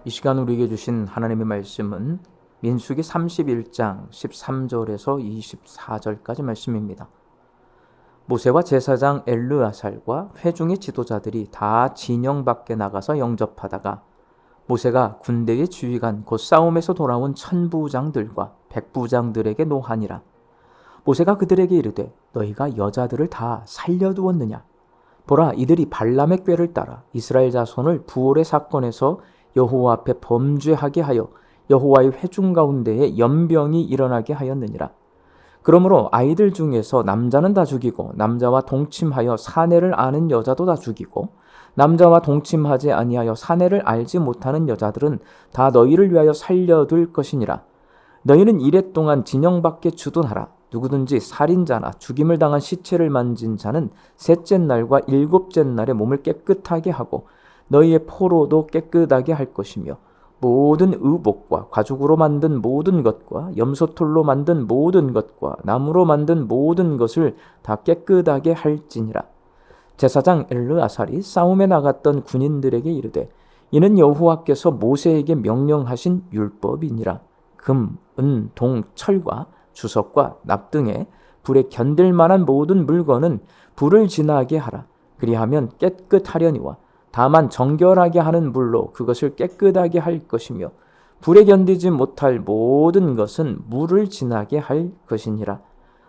이 시간 우리에게 주신 하나님의 말씀은 민수기 31장 13절에서 24절까지 말씀입니다. 모세와 제사장 엘르아살과 회중의 지도자들이 다 진영 밖에 나가서 영접하다가 모세가 군대의 지휘관 곧 싸움에서 돌아온 천부장들과 백부장들에게 노하니라. 모세가 그들에게 이르되 너희가 여자들을 다 살려두었느냐? 보라, 이들이 발람의 꾀를 따라 이스라엘 자손을 부올의 사건에서 여호와 앞에 범죄하게 하여 여호와의 회중 가운데에 연병이 일어나게 하였느니라. 그러므로 아이들 중에서 남자는 다 죽이고 남자와 동침하여 사내를 아는 여자도 다 죽이고 남자와 동침하지 아니하여 사내를 알지 못하는 여자들은 다 너희를 위하여 살려둘 것이니라. 너희는 이레 동안 진영 밖에 주둔하라. 누구든지 살인자나 죽임을 당한 시체를 만진 자는 셋째 날과 일곱째 날에 몸을 깨끗하게 하고 너희의 포로도 깨끗하게 할 것이며 모든 의복과 가죽으로 만든 모든 것과 염소털로 만든 모든 것과 나무로 만든 모든 것을 다 깨끗하게 할지니라. 제사장 엘르아살이 싸움에 나갔던 군인들에게 이르되 이는 여호와께서 모세에게 명령하신 율법이니라. 금, 은, 동, 철과 주석과 납 등의 불에 견딜 만한 모든 물건은 불을 지나게 하라. 그리하면 깨끗하려니와 다만 정결하게 하는 물로 그것을 깨끗하게 할 것이며 불에 견디지 못할 모든 것은 물을 지나게 할 것이니라.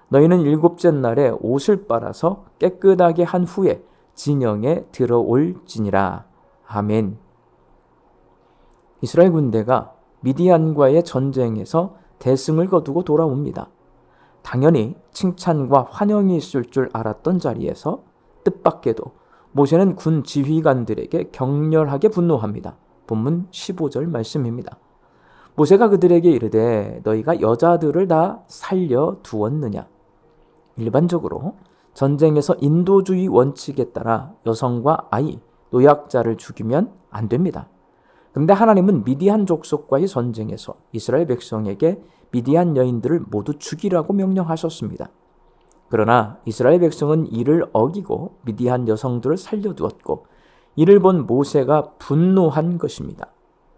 너희는 일곱째 날에 옷을 빨아서 깨끗하게 한 후에 진영에 들어올지니라. 아멘. 이스라엘 군대가 미디안과의 전쟁에서 대승을 거두고 돌아옵니다. 당연히 칭찬과 환영이 있을 줄 알았던 자리에서 뜻밖에도 모세는 군 지휘관들에게 격렬하게 분노합니다. 본문 15절 말씀입니다. 모세가 그들에게 이르되 너희가 여자들을 다 살려두었느냐? 일반적으로 전쟁에서 인도주의 원칙에 따라 여성과 아이, 노약자를 죽이면 안 됩니다. 그런데 하나님은 미디안 족속과의 전쟁에서 이스라엘 백성에게 미디안 여인들을 모두 죽이라고 명령하셨습니다. 그러나 이스라엘 백성은 이를 어기고 미디안 여성들을 살려두었고 이를 본 모세가 분노한 것입니다.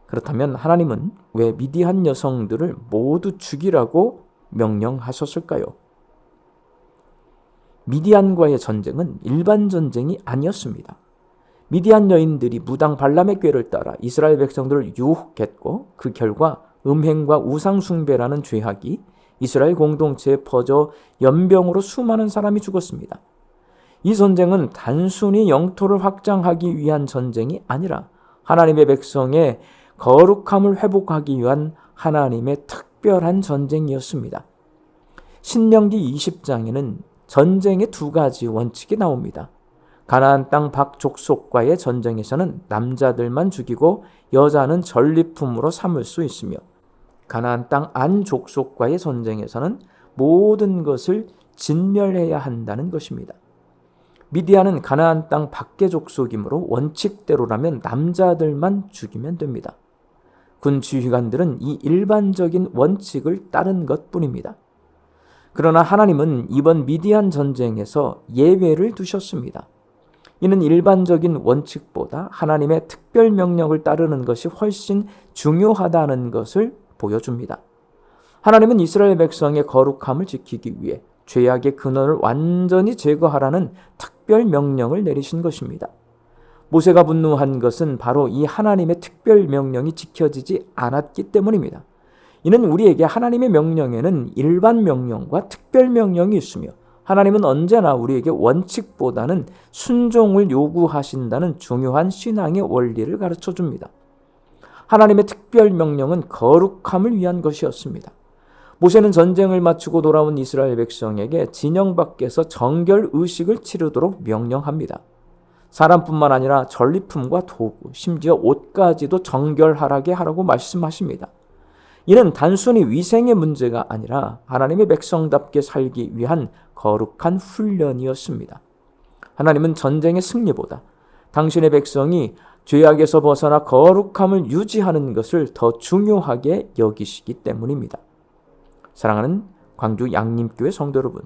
그렇다면 하나님은 왜 미디안 여성들을 모두 죽이라고 명령하셨을까요? 미디안과의 전쟁은 일반 전쟁이 아니었습니다. 미디안 여인들이 무당 발람의 꾀를 따라 이스라엘 백성들을 유혹했고 그 결과 음행과 우상숭배라는 죄악이 이스라엘 공동체에 퍼져 연병으로 수많은 사람이 죽었습니다. 이 전쟁은 단순히 영토를 확장하기 위한 전쟁이 아니라 하나님의 백성의 거룩함을 회복하기 위한 하나님의 특별한 전쟁이었습니다. 신명기 20장에는 전쟁의 두 가지 원칙이 나옵니다. 가나안 땅 박족속과의 전쟁에서는 남자들만 죽이고 여자는 전리품으로 삼을 수 있으며 가나안 땅 안 족속과의 전쟁에서는 모든 것을 진멸해야 한다는 것입니다. 미디안은 가나안 땅 밖의 족속이므로 원칙대로라면 남자들만 죽이면 됩니다. 군 지휘관들은 이 일반적인 원칙을 따른 것뿐입니다. 그러나 하나님은 이번 미디안 전쟁에서 예외를 두셨습니다. 이는 일반적인 원칙보다 하나님의 특별 명령을 따르는 것이 훨씬 중요하다는 것을 보여줍니다. 하나님은 이스라엘 백성의 거룩함을 지키기 위해 죄악의 근원을 완전히 제거하라는 특별 명령을 내리신 것입니다. 모세가 분노한 것은 바로 이 하나님의 특별 명령이 지켜지지 않았기 때문입니다. 이는 우리에게 하나님의 명령에는 일반 명령과 특별 명령이 있으며 하나님은 언제나 우리에게 원칙보다는 순종을 요구하신다는 중요한 신앙의 원리를 가르쳐 줍니다. 하나님의 특별 명령은 거룩함을 위한 것이었습니다. 모세는 전쟁을 마치고 돌아온 이스라엘 백성에게 진영 밖에서 정결 의식을 치르도록 명령합니다. 사람뿐만 아니라 전리품과 도구, 심지어 옷까지도 정결하게 하라고 말씀하십니다. 이는 단순히 위생의 문제가 아니라 하나님의 백성답게 살기 위한 거룩한 훈련이었습니다. 하나님은 전쟁의 승리보다 당신의 백성이 죄악에서 벗어나 거룩함을 유지하는 것을 더 중요하게 여기시기 때문입니다. 사랑하는 광주 양림교회 성도 여러분,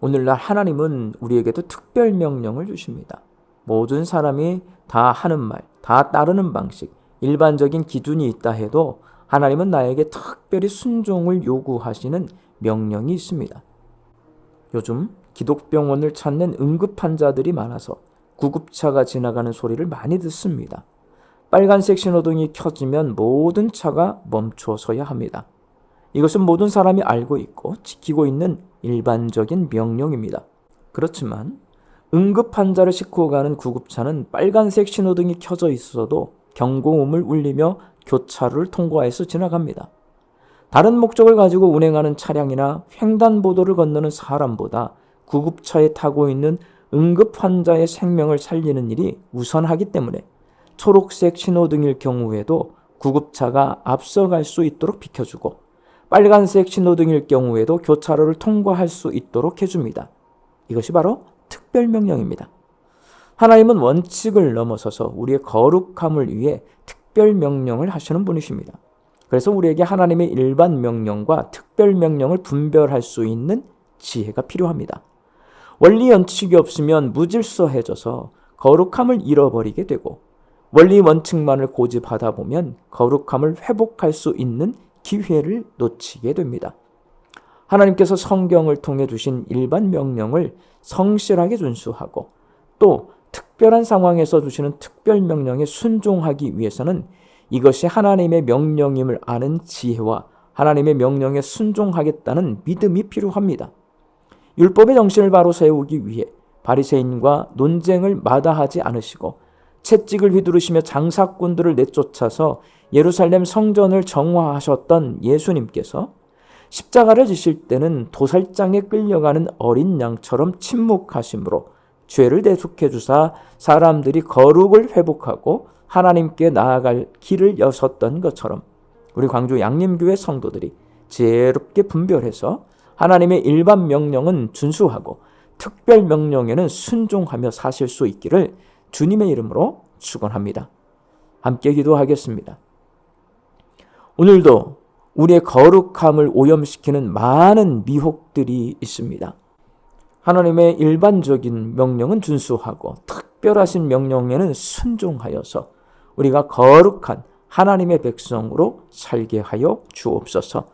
오늘날 하나님은 우리에게도 특별 명령을 주십니다. 모든 사람이 다 하는 말, 다 따르는 방식, 일반적인 기준이 있다 해도 하나님은 나에게 특별히 순종을 요구하시는 명령이 있습니다. 요즘 기독병원을 찾는 응급 환자들이 많아서 구급차가 지나가는 소리를 많이 듣습니다. 빨간색 신호등이 켜지면 모든 차가 멈춰서야 합니다. 이것은 모든 사람이 알고 있고 지키고 있는 일반적인 명령입니다. 그렇지만 응급 환자를 싣고 가는 구급차는 빨간색 신호등이 켜져 있어도 경고음을 울리며 교차로를 통과해서 지나갑니다. 다른 목적을 가지고 운행하는 차량이나 횡단보도를 건너는 사람보다 구급차에 타고 있는 응급 환자의 생명을 살리는 일이 우선하기 때문에 초록색 신호등일 경우에도 구급차가 앞서갈 수 있도록 비켜주고 빨간색 신호등일 경우에도 교차로를 통과할 수 있도록 해줍니다. 이것이 바로 특별명령입니다. 하나님은 원칙을 넘어서서 우리의 거룩함을 위해 특별명령을 하시는 분이십니다. 그래서 우리에게 하나님의 일반 명령과 특별명령을 분별할 수 있는 지혜가 필요합니다. 원리 원칙이 없으면 무질서해져서 거룩함을 잃어버리게 되고 원리 원칙만을 고집하다 보면 거룩함을 회복할 수 있는 기회를 놓치게 됩니다. 하나님께서 성경을 통해 주신 일반 명령을 성실하게 준수하고 또 특별한 상황에서 주시는 특별 명령에 순종하기 위해서는 이것이 하나님의 명령임을 아는 지혜와 하나님의 명령에 순종하겠다는 믿음이 필요합니다. 율법의 정신을 바로 세우기 위해 바리새인과 논쟁을 마다하지 않으시고 채찍을 휘두르시며 장사꾼들을 내쫓아서 예루살렘 성전을 정화하셨던 예수님께서 십자가를 지실 때는 도살장에 끌려가는 어린 양처럼 침묵하심으로 죄를 대속해 주사 사람들이 거룩을 회복하고 하나님께 나아갈 길을 여셨던 것처럼 우리 광주 양림교회 성도들이 지혜롭게 분별해서 하나님의 일반 명령은 준수하고 특별 명령에는 순종하며 사실 수 있기를 주님의 이름으로 축원합니다. 함께 기도하겠습니다. 오늘도 우리의 거룩함을 오염시키는 많은 미혹들이 있습니다. 하나님의 일반적인 명령은 준수하고 특별하신 명령에는 순종하여서 우리가 거룩한 하나님의 백성으로 살게 하여 주옵소서.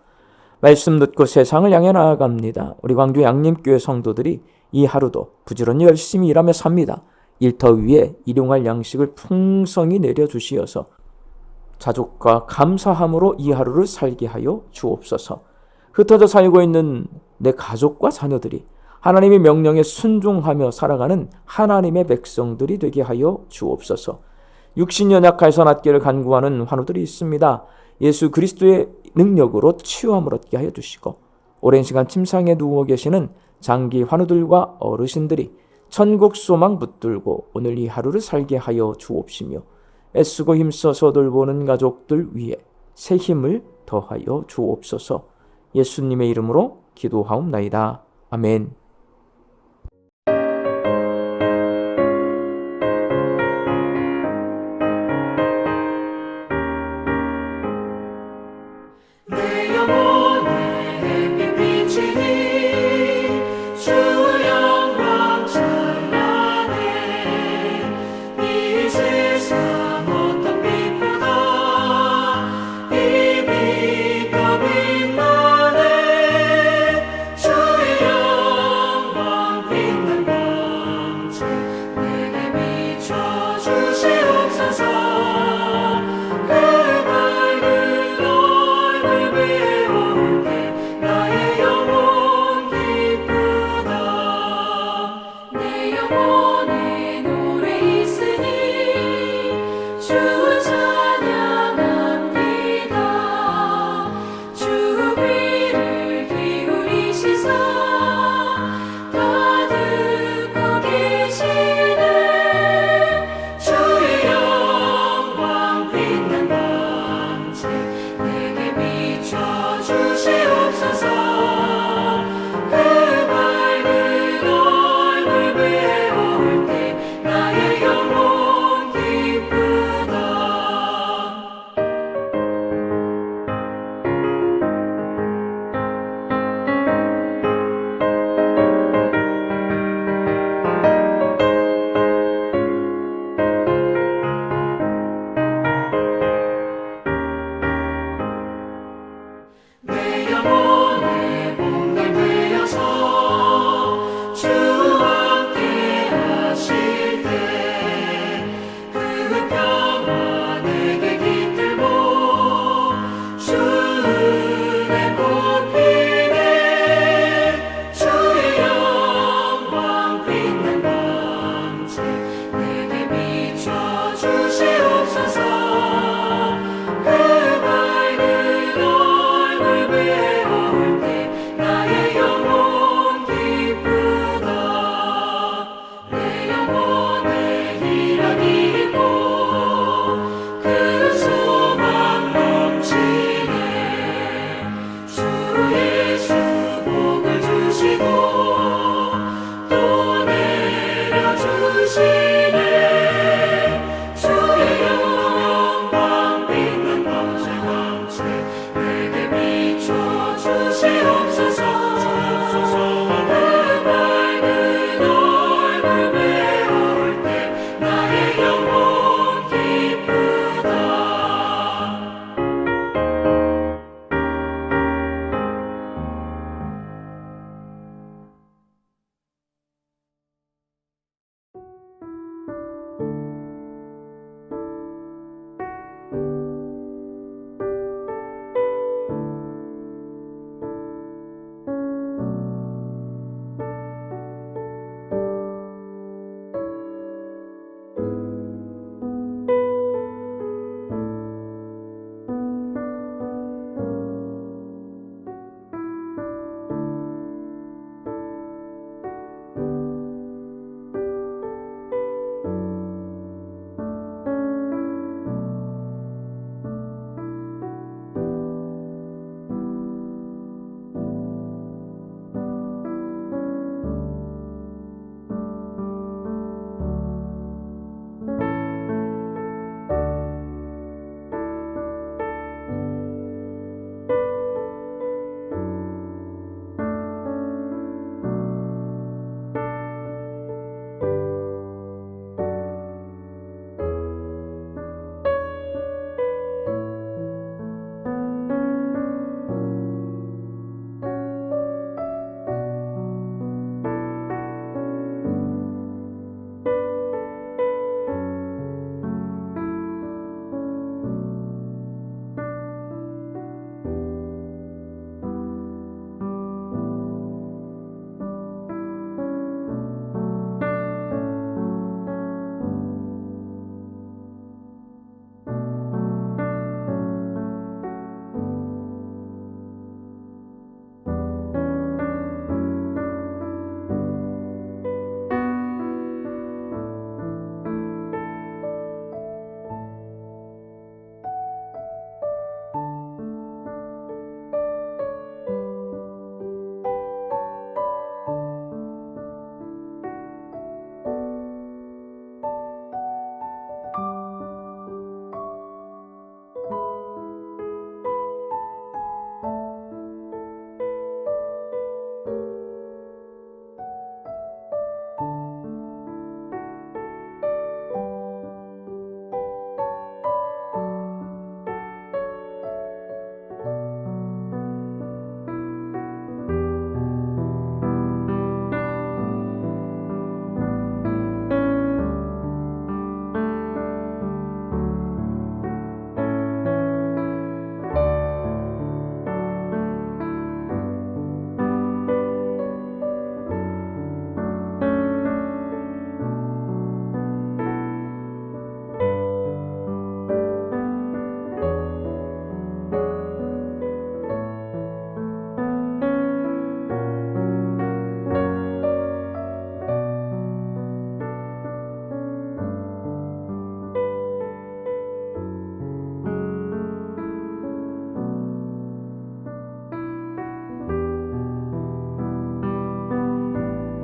말씀 듣고 세상을 향해 나아갑니다. 우리 광주 양림교회 성도들이 이 하루도 부지런히 열심히 일하며 삽니다. 일터 위에 일용할 양식을 풍성히 내려주시어서 자족과 감사함으로 이 하루를 살게 하여 주옵소서. 흩어져 살고 있는 내 가족과 자녀들이 하나님의 명령에 순종하며 살아가는 하나님의 백성들이 되게 하여 주옵소서. 육신 연약하여서 낫기를 간구하는 환우들이 있습니다. 예수 그리스도의 능력으로 치유함을 얻게 하여 주시고 오랜 시간 침상에 누워 계시는 장기 환우들과 어르신들이 천국 소망 붙들고 오늘 이 하루를 살게 하여 주옵시며 애쓰고 힘써서 돌보는 가족들 위에 새 힘을 더하여 주옵소서. 예수님의 이름으로 기도하옵나이다. 아멘.